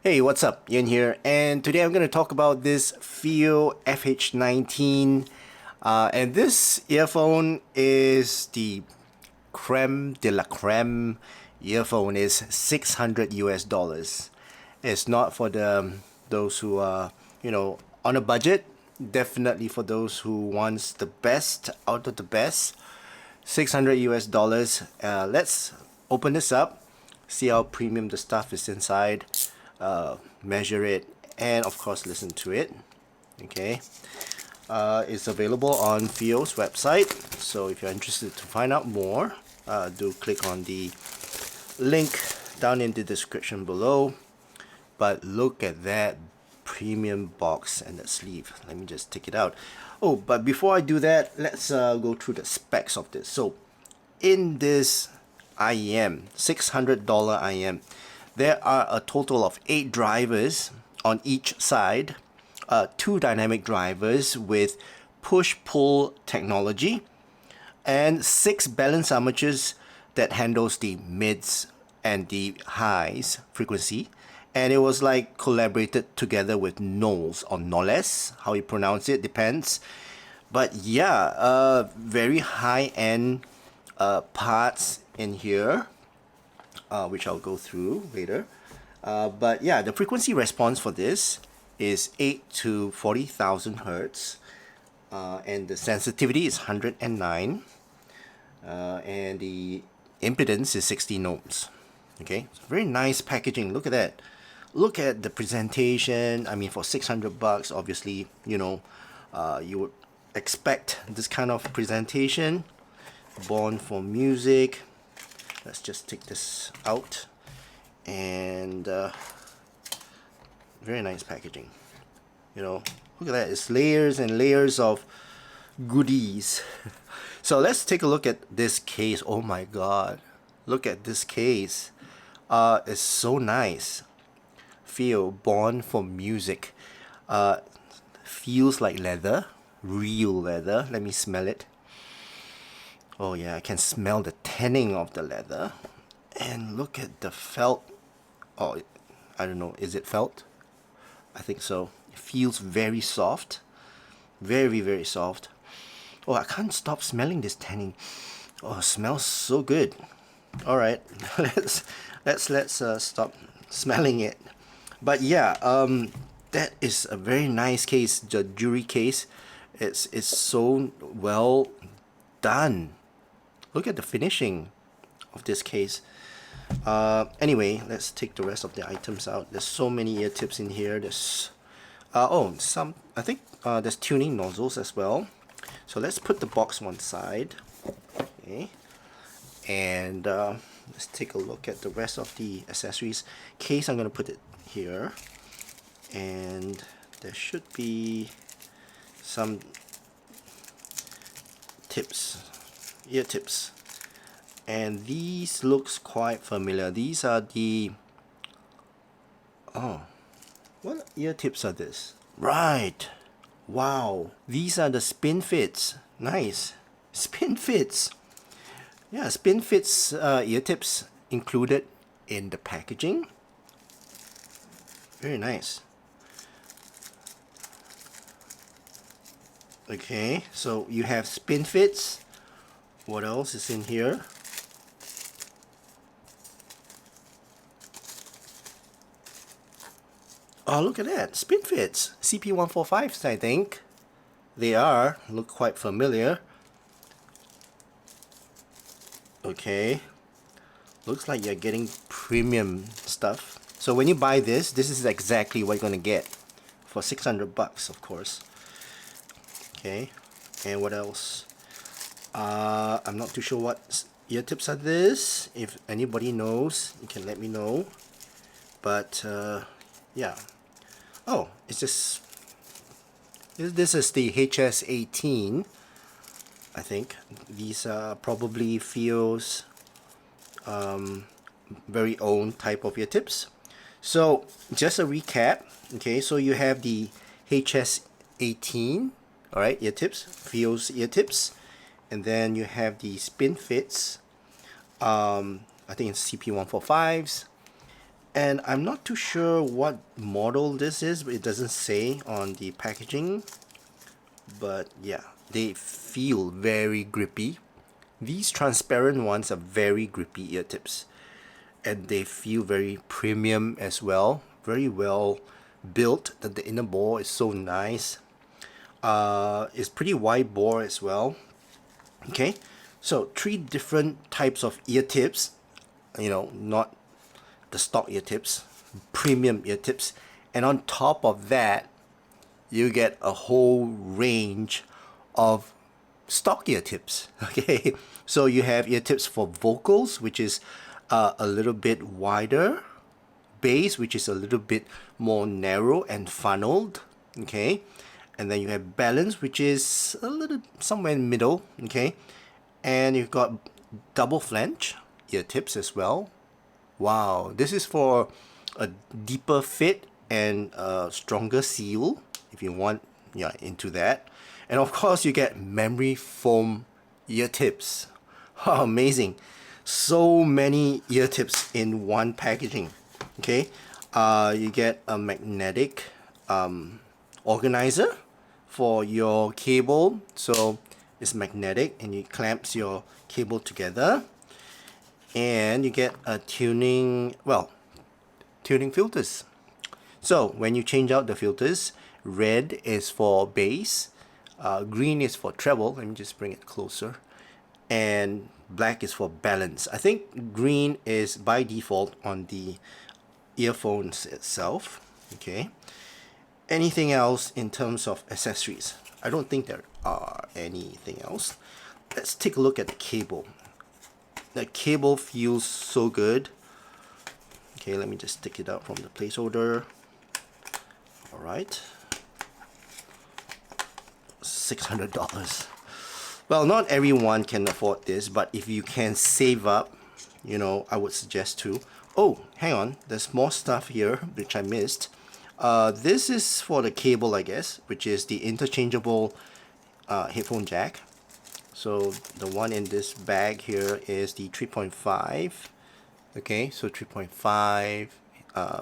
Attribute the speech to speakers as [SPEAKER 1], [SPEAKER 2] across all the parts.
[SPEAKER 1] Hey, what's up? Ian here, and today I'm going to talk about this FiiO FH19. And this earphone is the creme de la creme earphone. Is 600 US dollars. It's not for those who are on a budget. Definitely for those who wants the best out of the best. 600 US dollars. Let's open this up, see how premium the stuff is inside, measure it, and of course listen to it. Okay, it's available on FiiO's website, so if you're interested to find out more, do click on the link down in the description below. But look at that premium box and that sleeve. Let me just take it out. Oh, but before I do that, let's go through the specs of this. So in this IEM, $600 IEM, there are a total of 8 drivers on each side, 2 dynamic drivers with push-pull technology, and 6 balance armatures that handles the mids and the highs frequency. And it was like collaborated together with Knowles or Knowles, how you pronounce it depends. But yeah, very high-end parts in here, which I'll go through later. But yeah, the frequency response for this is 8 to 40,000 hertz, and the sensitivity is 109, and the impedance is 16 ohms. Okay, so very nice packaging. Look at that. Look at the presentation. I mean, for 600 bucks, obviously, you would expect this kind of presentation. Born for music. Let's just take this out, and very nice packaging. Look at that. It's layers and layers of goodies. So let's take a look at this case. Oh my god, look at this case. It's so nice. FiiO, born for music. Feels like leather, real leather. Let me smell it. Oh yeah, I can smell the tanning of the leather. And look at the felt. Oh, I don't know, is it felt? I think so. It feels very soft. Very, very soft. Oh, I can't stop smelling this tanning. Oh, it smells so good. Alright, let's stop smelling it. But yeah, that is a very nice case. The jewelry case, it's so well done. Look at the finishing of this case. Anyway, let's take the rest of the items out. There's so many ear tips in here. There's I think there's tuning nozzles as well. So let's put the box one side. Okay, and let's take a look at the rest of the accessories. Case, I'm gonna put it here, and there should be some tips, ear tips, and these looks quite familiar. These are the what ear tips are this? Right, wow, these are the spin fits. Nice spin fits. Yeah, spin fits ear tips included in the packaging. Very nice. Okay, so you have spin fits. What else is in here? Oh, look at that. Spin fits. CP145s, I think. They are. Look quite familiar. Okay. Looks like you're getting premium stuff. So when you buy this is exactly what you're gonna get for 600 bucks, of course. Okay, and what else? I'm not too sure what ear tips are this. If anybody knows, you can let me know. But yeah. Oh, it's just this is the HS18. I think these are probably FiiO's very own type of ear tips. So just a recap. Okay, so you have the HS18, all right, ear tips, FiiO's ear tips, and then you have the spin fits. I think it's CP145s, And I'm not too sure what model this is, but it doesn't say on the packaging. But yeah, they feel very grippy. These transparent ones are very grippy ear tips, and they feel very premium as well. Very well built. That the inner bore is so nice. It's pretty wide bore as well. Okay, so 3 different types of ear tips. You know, not the stock ear tips, premium ear tips, and on top of that, you get a whole range of stock ear tips. Okay, so you have ear tips for vocals, which is a little bit wider, bass, which is a little bit more narrow and funneled. Okay, and then you have balance, which is a little somewhere in the middle. Okay, and you've got double flange ear tips as well. Wow, this is for a deeper fit and a stronger seal if you want, yeah, into that. And of course you get memory foam ear tips. How amazing. So many ear tips in one packaging. Okay, you get a magnetic organizer for your cable. So it's magnetic and it clamps your cable together. And you get a tuning filters. So when you change out the filters, red is for bass, green is for treble. Let me just bring it closer, and black is for balance. I think green is by default on the earphones itself. Okay, anything else in terms of accessories? I don't think there are anything else. Let's take a look at the cable. The cable feels so good. Okay, let me just take it out from the placeholder. Alright. $600. Well, not everyone can afford this, but if you can save up, you know, I would suggest to. Oh, hang on. There's more stuff here, which I missed. This is for the cable, I guess, which is the interchangeable headphone jack. So the one in this bag here is the 3.5. Okay, so 3.5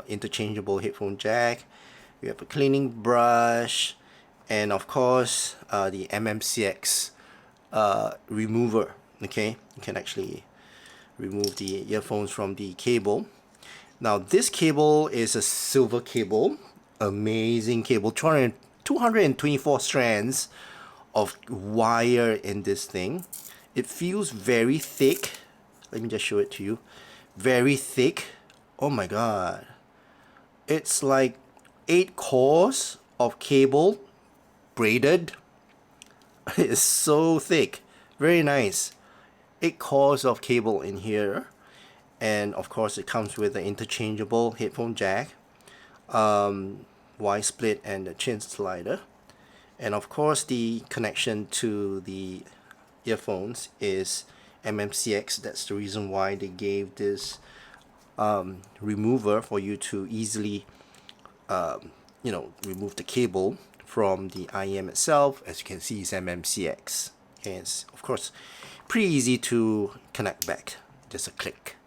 [SPEAKER 1] interchangeable headphone jack. We have a cleaning brush, and of course the MMCX remover. Okay, you can actually remove the earphones from the cable. Now this cable is a silver cable, amazing cable, 224 strands of wire in this thing. It feels very thick. Let me just show it to you. Very thick. Oh my god, it's like 8 cores of cable braided. It's so thick, very nice. 8 cores of cable in here, and of course it comes with the interchangeable headphone jack, Y split, and the chin slider. And of course the connection to the earphones is MMCX. That's the reason why they gave this remover for you to easily you know, remove the cable from the IEM itself. As you can see, it's MMCX, and it's of course pretty easy to connect back, just a click.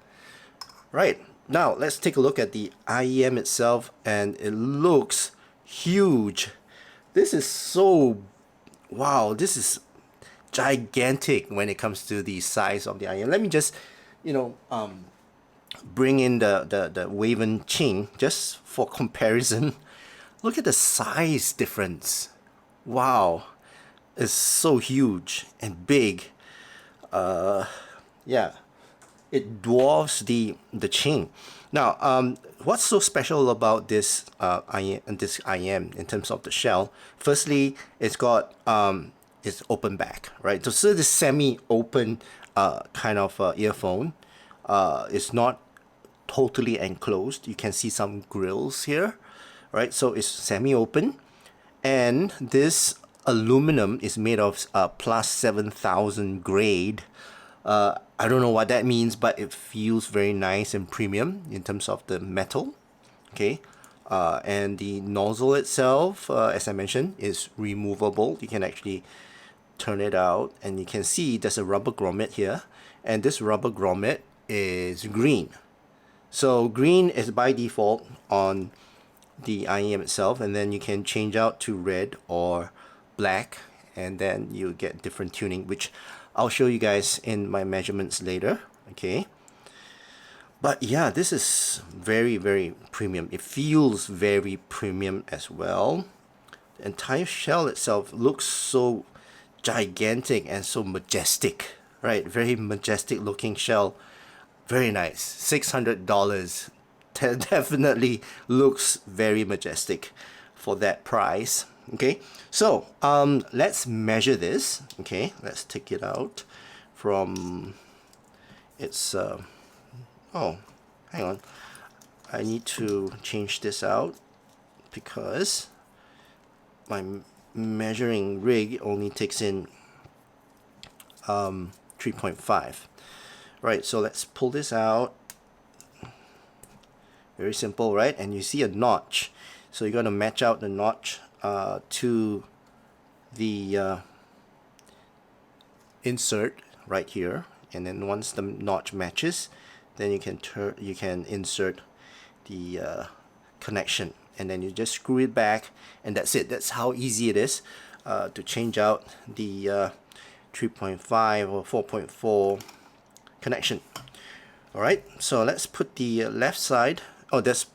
[SPEAKER 1] Right, now let's take a look at the IEM itself, and it looks huge. This is so, wow, this is gigantic when it comes to the size of the IEM. Let me just, you know, bring in the Waven Ching just for comparison. Look at the size difference. Wow, it's so huge and big. Yeah, it dwarfs the Ching. Now, what's so special about this IEM in terms of the shell? Firstly, it's got it's open back, right? So this semi-open kind of earphone. It's not totally enclosed. You can see some grills here, right? So it's semi-open, and this aluminum is made of plus 7,000 grade. I don't know what that means, but it feels very nice and premium in terms of the metal. Okay, and the nozzle itself, as I mentioned, is removable. You can actually turn it out, and you can see there's a rubber grommet here, and this rubber grommet is green. So green is by default on the IEM itself, and then you can change out to red or black, and then you get different tuning, which I'll show you guys in my measurements later. Okay, but yeah, this is very, very premium. It feels very premium as well. The entire shell itself looks so gigantic and so majestic, right? Very majestic looking shell. Very nice. $600. Definitely looks very majestic for that price. Okay, so let's measure this. Okay, let's take it out from its oh, hang on, I need to change this out because my measuring rig only takes in 3.5. Right, so let's pull this out. Very simple, right? And you see a notch, so you're going to match out the notch to the insert right here, and then once the notch matches, then you can insert the connection, and then you just screw it back, and that's it. That's how easy it is to change out the 3.5 or 4.4 connection. Alright, so let's put the left side. Oh, there's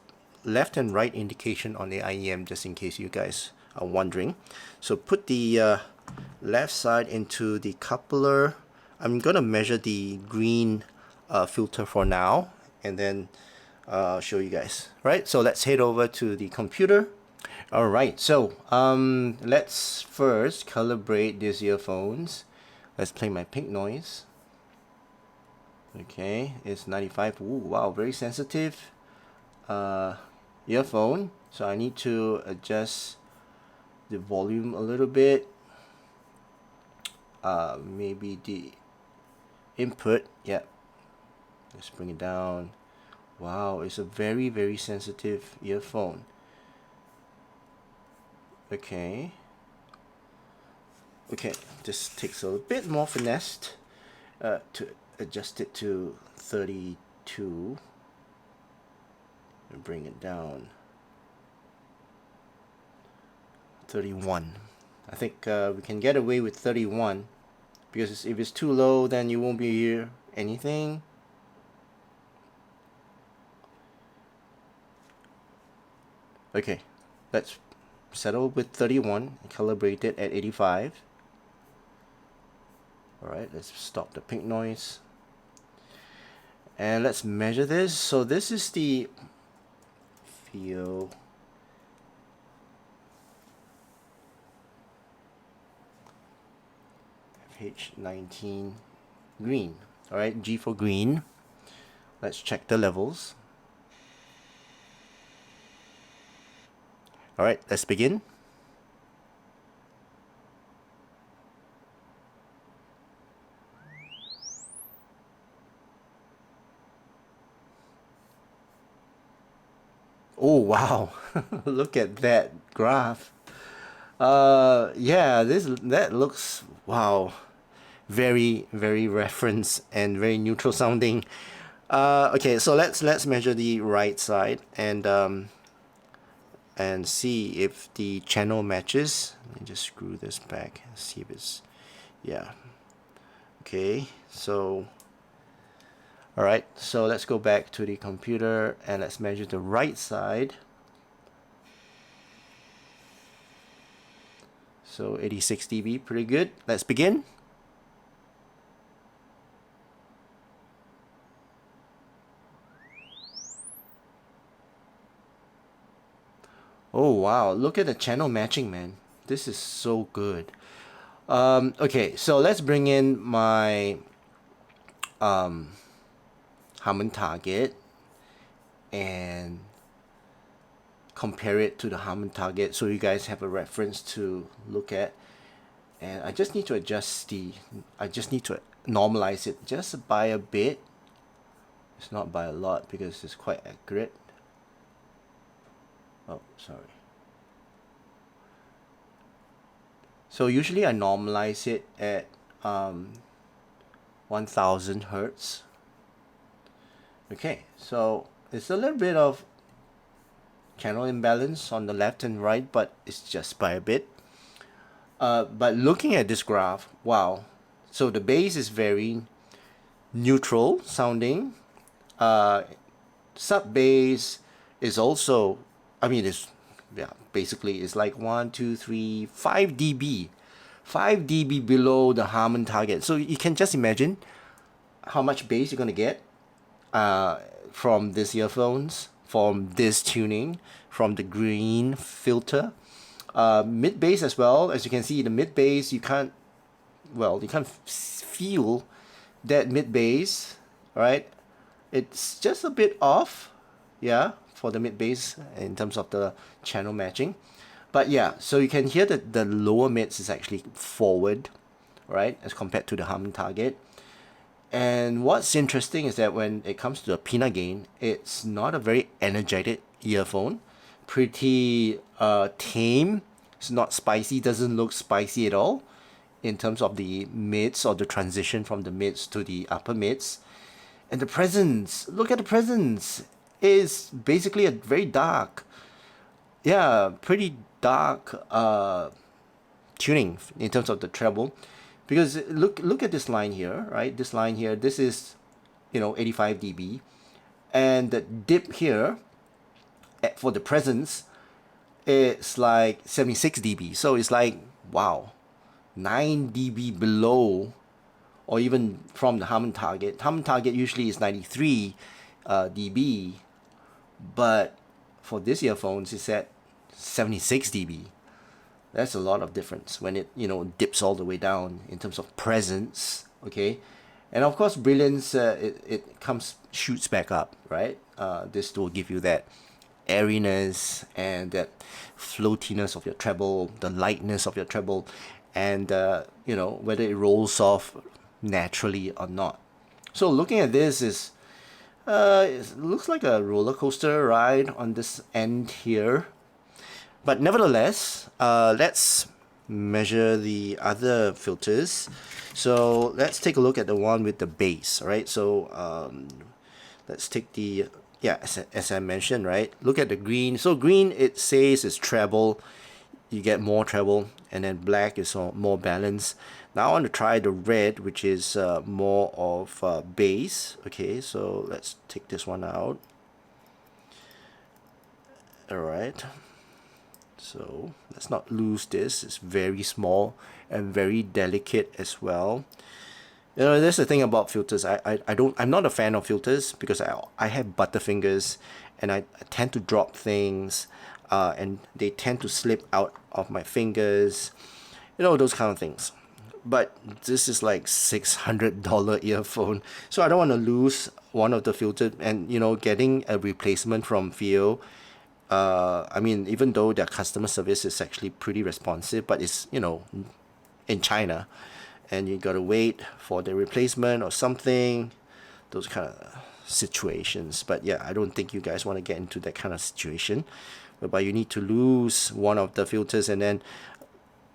[SPEAKER 1] left and right indication on the IEM, just in case you guys are wondering. So put the left side into the coupler. I'm gonna measure the green filter for now, and then show you guys. Right, so let's head over to the computer. Alright, so let's first calibrate these earphones. Let's play my pink noise. Okay, it's 95. Ooh, wow, very sensitive earphone. So I need to adjust the volume a little bit. Maybe the input. Yeah, let's bring it down. Wow, it's a very, very sensitive earphone. Okay, this takes a bit more finesse to adjust it to 32 and bring it down 31. I think we can get away with 31, because if it's too low, then you won't be hear anything. Okay, let's settle with 31 and calibrate it at 85. Alright, let's stop the pink noise. And let's measure this. So this is the FiiO FH19 green. Alright, G for green. Let's check the levels. Alright, let's begin. Oh wow, look at that graph. Yeah, that looks, wow, very, very reference and very neutral sounding. Okay, so let's measure the right side and see if the channel matches. Let me just screw this back and see if it's, yeah. Okay, so alright, so let's go back to the computer and let's measure the right side. So 86 dB, pretty good. Let's begin. Oh wow, look at the channel matching, man. This is so good. Okay, so let's bring in my Hammond target and compare it to the Hammond target so you guys have a reference to look at. And I just need to adjust I just need to normalize it just by a bit. It's not by a lot because it's quite accurate. Oh, sorry. So usually I normalize it at 1000 Hertz. Okay, so It's a little bit of channel imbalance on the left and right, but it's just by a bit. But looking at this graph, wow. So the bass is very neutral sounding. Sub bass is also, I mean, it's, yeah, basically it's like 1, 2, 3, 5 dB. 5 dB below the Harman target. So you can just imagine how much bass you're going to get from these earphones, from this tuning, from the green filter. Mid bass as well, as you can see, the mid bass you can't, well, you can't feel that mid bass, right? It's just a bit off, yeah, for the mid bass in terms of the channel matching. But yeah, so you can hear that the lower mids is actually forward, right, as compared to the Harman target. And what's interesting is that when it comes to the peanut gain, it's not a very energetic earphone. Pretty tame. It's not spicy, doesn't look spicy at all in terms of the mids or the transition from the mids to the upper mids. And the presence, look at the presence. Is basically a very dark, yeah, pretty dark tuning in terms of the treble. Because look at this line here, right? This line here, this is, 85 dB. And the dip here for the presence, it's like 76 dB. So it's like, wow, 9 dB below, or even from the Harman target. Harman target usually is 93 dB, but for this earphones it's at 76 dB. That's a lot of difference when it dips all the way down in terms of presence. Okay, and of course brilliance, it shoots back up, right? This will give you that airiness and that floatiness of your treble, the lightness of your treble, and whether it rolls off naturally or not. So looking at this is it looks like a roller coaster ride on this end here. But nevertheless, let's measure the other filters. So let's take a look at the one with the bass, right? So let's take the, yeah, as I mentioned, right? Look at the green. So green, it says is treble. You get more treble, and then black is more balance. Now I want to try the red, which is more of bass. Okay, so let's take this one out. All right. So let's not lose this. It's very small and very delicate as well. That's the thing about filters. I'm not a fan of filters because I have butterfingers, and I tend to drop things, and they tend to slip out of my fingers, those kind of things. But this is like $600 earphone, so I don't want to lose one of the filters, and getting a replacement from FiiO. I mean, even though their customer service is actually pretty responsive, but it's in China, and you gotta wait for the replacement or something, those kind of situations. But yeah, I don't think you guys want to get into that kind of situation whereby you need to lose one of the filters and then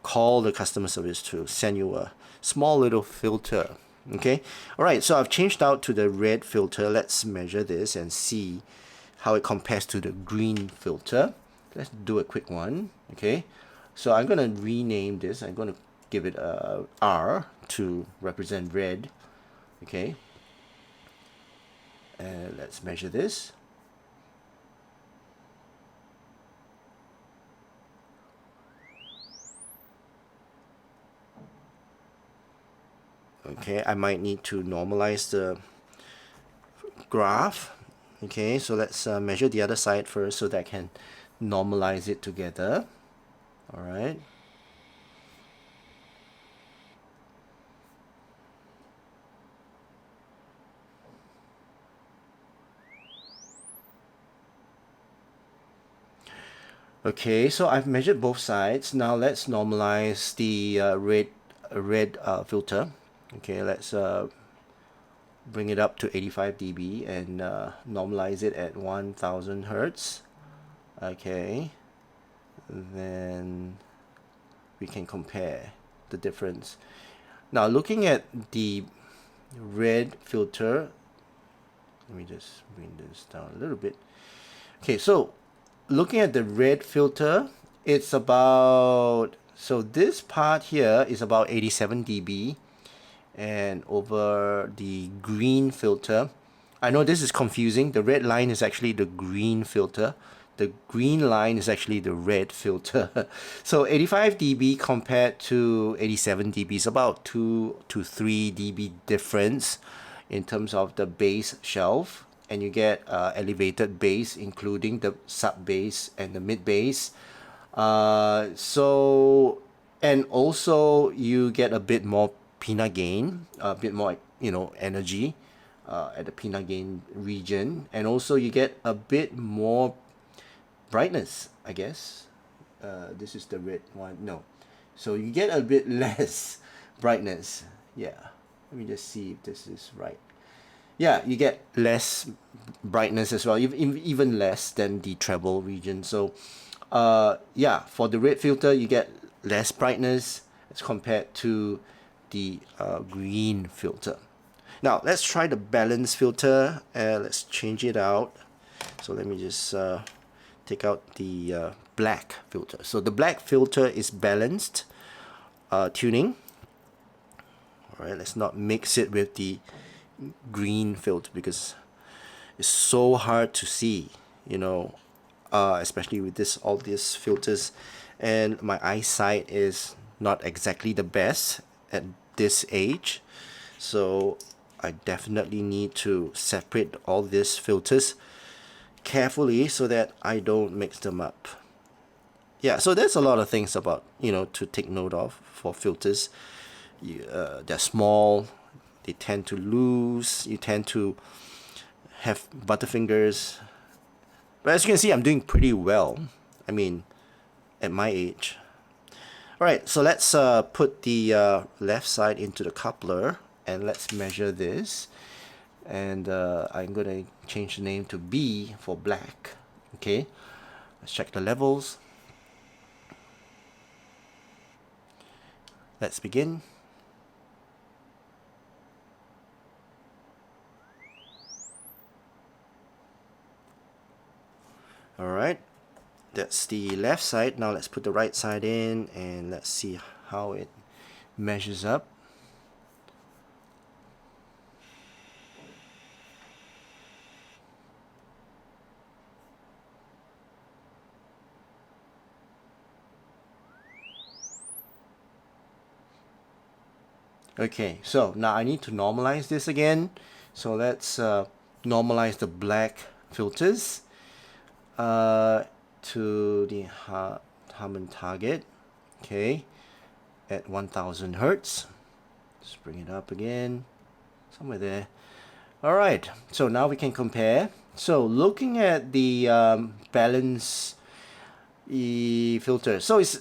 [SPEAKER 1] call the customer service to send you a small little filter. Okay, all right, so I've changed out to the red filter. Let's measure this and see how it compares to the green filter. Let's do a quick one. Okay, so I'm gonna rename this. I'm gonna give it a R to represent red. Okay, and let's measure this. Okay, I might need to normalize the graph. Okay, so let's measure the other side first so that I can normalize it together. All right. Okay, so I've measured both sides. Now let's normalize the red filter. Okay, let's bring it up to 85 dB and normalize it at 1000 hertz. Okay, then we can compare the difference. Now looking at the red filter, Let me just bring this down a little bit. Okay, so looking at the red filter, it's about, so this part here is about 87 dB, and over the green filter, I know this is confusing. The red line is actually the green filter. The green line is actually the red filter. So 85 dB compared to 87 dB is about 2 to 3 dB difference in terms of the bass shelf, and you get elevated bass, including the sub bass and the mid bass. And also you get a bit more peanut gain, a bit more, energy at the peanut gain region, and also you get a bit more brightness, I guess. This is the red one. No, so you get a bit less brightness. Yeah, let me just see if this is right. Yeah, you get less brightness as well, even less than the treble region. So yeah, for the red filter you get less brightness as compared to the green filter. Now let's try the balance filter. Let's change it out. So let me just take out the black filter. So the black filter is balanced tuning. Alright, let's not mix it with the green filter because it's so hard to see, especially with all these filters, and my eyesight is not exactly the best at this age, so I definitely need to separate all these filters carefully so that I don't mix them up. Yeah, so there's a lot of things about, to take note of for filters. They're small, they tend to lose, you tend to have butterfingers. But as you can see, I'm doing pretty well. I mean, at my age. Alright, so let's put the left side into the coupler and let's measure this. And I'm going to change the name to B for black. Okay, let's check the levels. Let's begin. Alright, that's the left side. Now let's put the right side in and let's see how it measures up. Okay, so now I need to normalize this again. So let's normalize the black filters to the Harman target. Okay, at 1000 Hertz. Let's bring it up again, somewhere there. All right, so now we can compare. So looking at the balance filter, so it's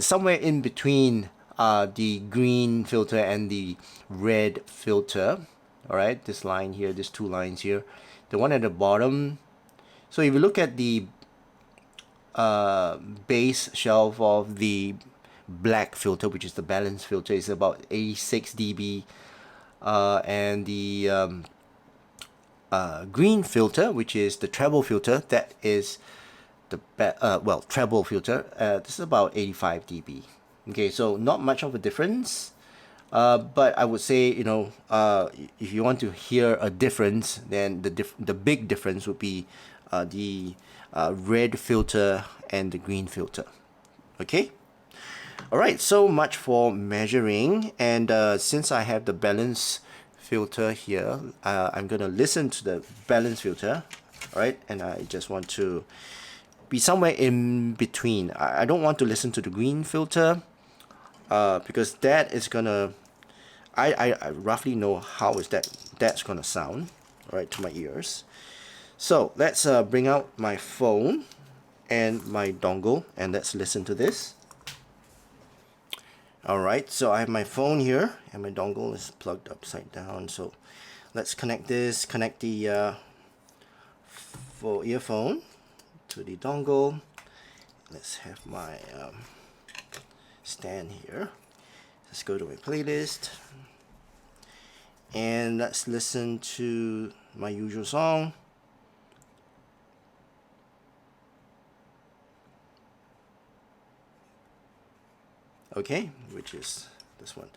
[SPEAKER 1] somewhere in between the green filter and the red filter. All right, this line here, these two lines here, the one at the bottom. So if you look at the base shelf of the black filter, which is the balance filter, is about 86 dB, and the green filter, which is the treble filter, that is the treble filter, this is about 85 dB. Okay, so not much of a difference, but I would say, if you want to hear a difference, then the big difference would be the red filter and the green filter. Okay, all right, so much for measuring. And since I have the balance filter here, I'm gonna listen to the balance filter. All right, and I just want to be somewhere in between. I don't want to listen to the green filter because that is gonna, I roughly know how is that's gonna sound, right, to my ears. So let's bring out my phone and my dongle and let's listen to this. Alright, so I have my phone here and my dongle is plugged upside down. So let's connect the full earphone to the dongle. Let's have my stand here. Let's go to my playlist and let's listen to my usual song. Okay, which is this one.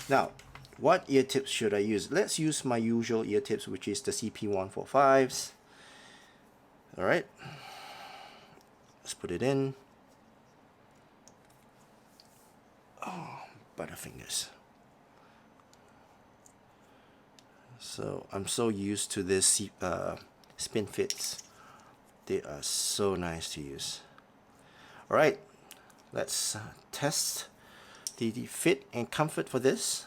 [SPEAKER 1] Now, what ear tips should I use? Let's use my usual ear tips, which is the CP145s. All right, let's put it in. Oh, butterfingers. So I'm so used to this spin fits. They are so nice to use. All right, let's test the fit and comfort for this.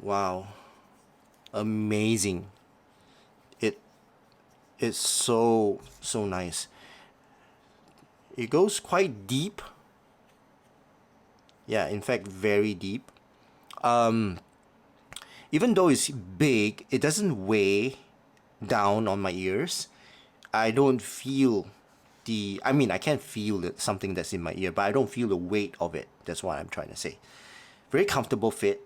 [SPEAKER 1] Wow, amazing. It's so nice. It goes quite deep. Yeah, in fact, very deep. Even though it's big, it doesn't weigh down on my ears. I don't feel I mean, I can feel something that's in my ear, but I don't feel the weight of it. That's what I'm trying to say. Very comfortable fit.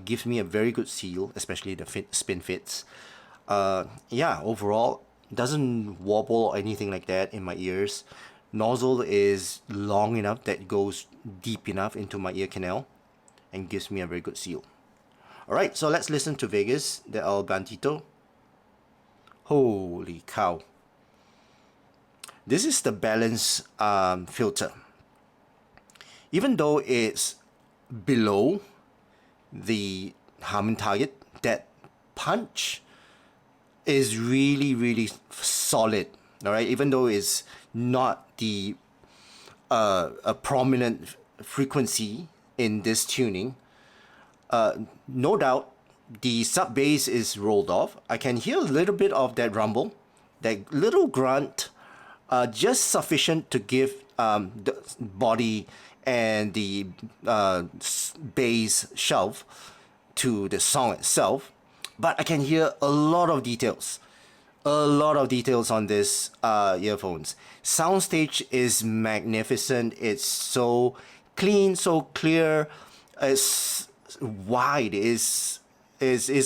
[SPEAKER 1] Gives me a very good seal, especially the spin fits. Yeah, overall, doesn't wobble or anything like that in my ears. Nozzle is long enough that it goes deep enough into my ear canal and gives me a very good seal. Alright, so let's listen to Vegas de El Bandito. Holy cow. This is the balance filter. Even though it's below the Harman target, that punch is really solid. All right, even though it's not the a prominent frequency in this tuning, no doubt the sub bass is rolled off. I can hear a little bit of that rumble, that little grunt, just sufficient to give the body and the bass shove to the song itself. But I can hear a lot of details. On this earphones. Soundstage is magnificent. It's so clean, so clear. It's wide. It's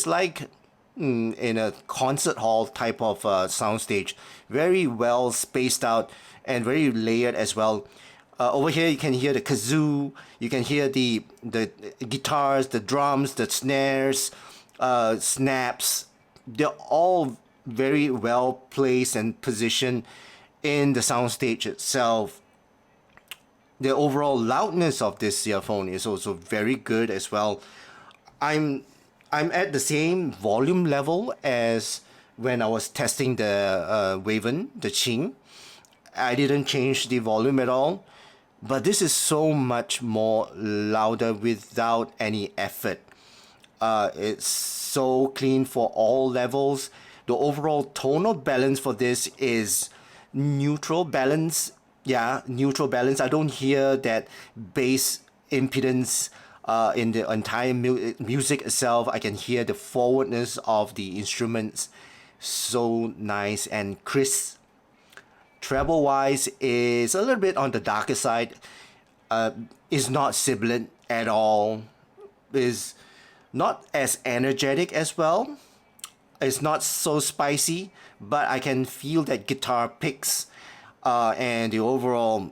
[SPEAKER 1] like in a concert hall type of soundstage. Very well spaced out and very layered as well. Over here you can hear the kazoo. You can hear the guitars, the drums, the snares, snaps. They're all very well placed and positioned in the soundstage itself. The overall loudness of this earphone is also very good as well. I'm at the same volume level as when I was testing the Waven, the Qing. I didn't change the volume at all, but this is so much more louder without any effort. It's so clean for all levels. The overall tonal balance for this is neutral balance. Yeah, neutral balance. I don't hear that bass impedance in the entire music itself. I can hear the forwardness of the instruments. So nice and crisp. Treble wise is a little bit on the darker side. Is not sibilant at all. Is not as energetic as well. It's not so spicy, but I can feel that guitar picks and the overall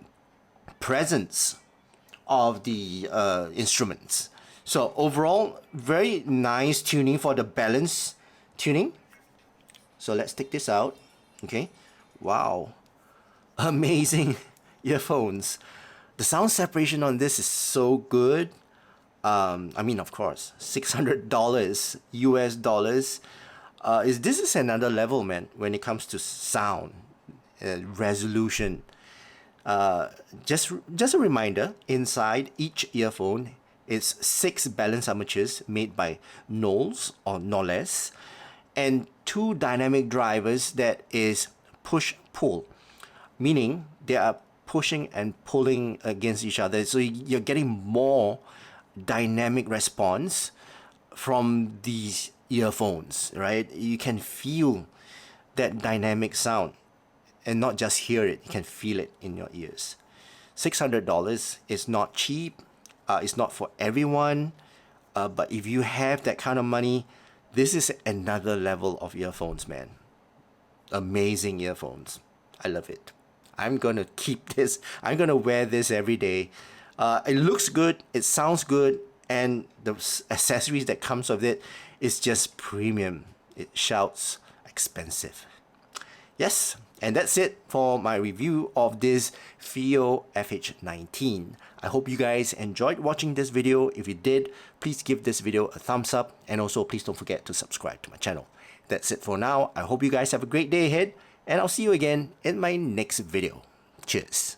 [SPEAKER 1] presence of the instruments. So overall, very nice tuning for the balance tuning. So let's take this out. Okay, wow, amazing earphones. The sound separation on this is so good. I mean, of course, $600 US dollars. This is another level, man, when it comes to sound resolution. Just a reminder, inside each earphone is 6 balance armatures made by Knowles or Knowles, and 2 dynamic drivers that is push-pull, meaning they are pushing and pulling against each other. So you're getting more dynamic response from these earphones, right? You can feel that dynamic sound and not just hear it, you can feel it in your ears. $600 is not cheap. It's not for everyone. But if you have that kind of money, this is another level of earphones, man. Amazing earphones. I love it. I'm gonna keep this. I'm gonna wear this every day. It looks good, it sounds good, and the accessories that comes with it is just premium. It shouts expensive. Yes, and that's it for my review of this FiiO FH19. I hope you guys enjoyed watching this video. If you did, please give this video a thumbs up, and also please don't forget to subscribe to my channel. That's it for now. I hope you guys have a great day ahead, and I'll see you again in my next video. Cheers.